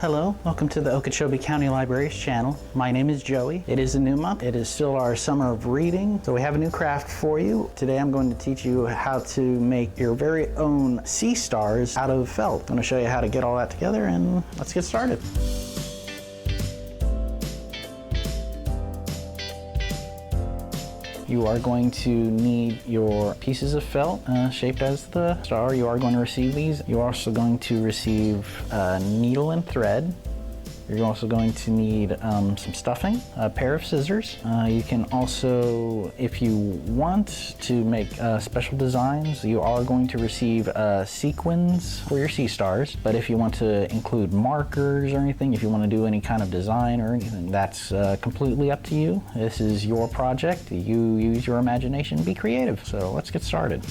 Hello, welcome to the Okeechobee County Library's channel. My name is Joey. It is a new month. It is still our summer of reading, so we have a new craft for you. Today I'm going to teach you how to make your very own sea stars out of felt. I'm going to show you how to get all that together, and let's get started. You are going to need your pieces of felt shaped as the star. You are going to receive these. You're also going to receive needle and thread. You're also going to need some stuffing, a pair of scissors. You can also, if you want to make special designs, you are going to receive sequins for your sea stars. But if you want to include markers or anything, if you want to do any kind of design or anything, that's completely up to you. This is your project. You use your imagination, be creative. So let's get started.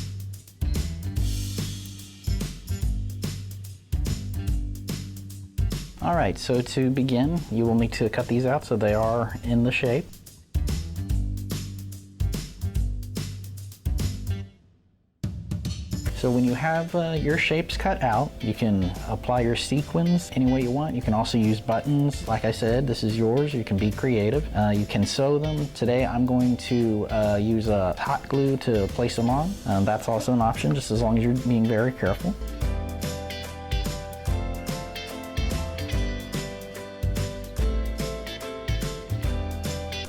Alright, so to begin, you will need to cut these out so they are in the shape. So when you have your shapes cut out, you can apply your sequins any way you want. You can also use buttons. Like I said, this is yours. You can be creative. You can sew them. Today I'm going to use hot glue to place them on. That's also an option, just as long as you're being very careful.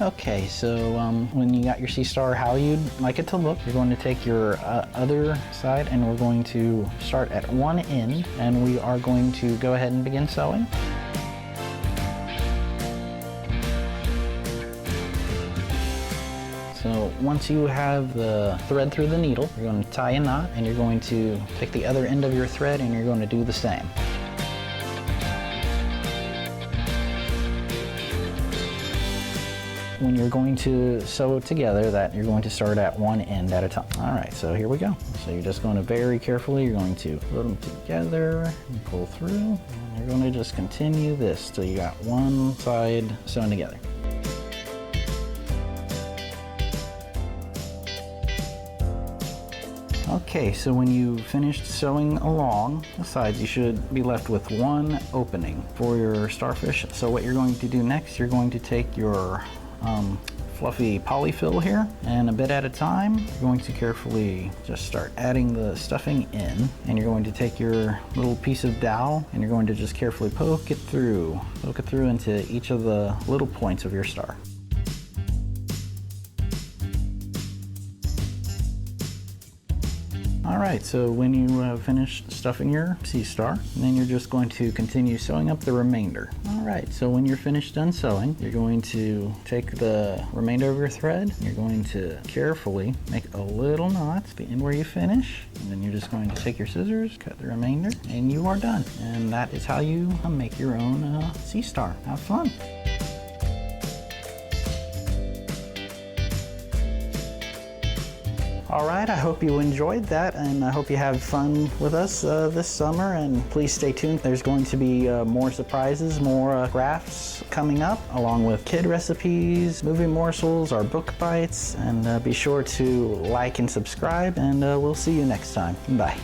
Okay, so when you got your sea star how you'd like it to look, you're going to take your other side and we're going to start at one end and we are going to go ahead and begin sewing. So once you have the thread through the needle, you're going to tie a knot and you're going to take the other end of your thread and you're going to do the same. When you're going to sew it together, that you're going to start at one end at a time. All right, so here we go. So you're just going to very carefully, you're going to put them together and pull through, and you're going to just continue this till you got one side sewn together. Okay, so when you finished sewing along the sides, you should be left with one opening for your starfish. So what you're going to do next, you're going to take your fluffy polyfill here, and a bit at a time you're going to carefully just start adding the stuffing in, and you're going to take your little piece of dowel and you're going to just carefully poke it through into each of the little points of your star. Alright, so when you have finished stuffing your sea star, then you're just going to continue sewing up the remainder. Alright, so when you're finished done sewing, you're going to take the remainder of your thread, you're going to carefully make a little knot at the end where you finish, and then you're just going to take your scissors, cut the remainder, and you are done. And that is how you make your own sea star. Have fun! Alright, I hope you enjoyed that, and I hope you have fun with us this summer, and please stay tuned. There's going to be more surprises, more crafts coming up, along with kid recipes, movie morsels, our book bites, and be sure to like and subscribe, and we'll see you next time. Bye.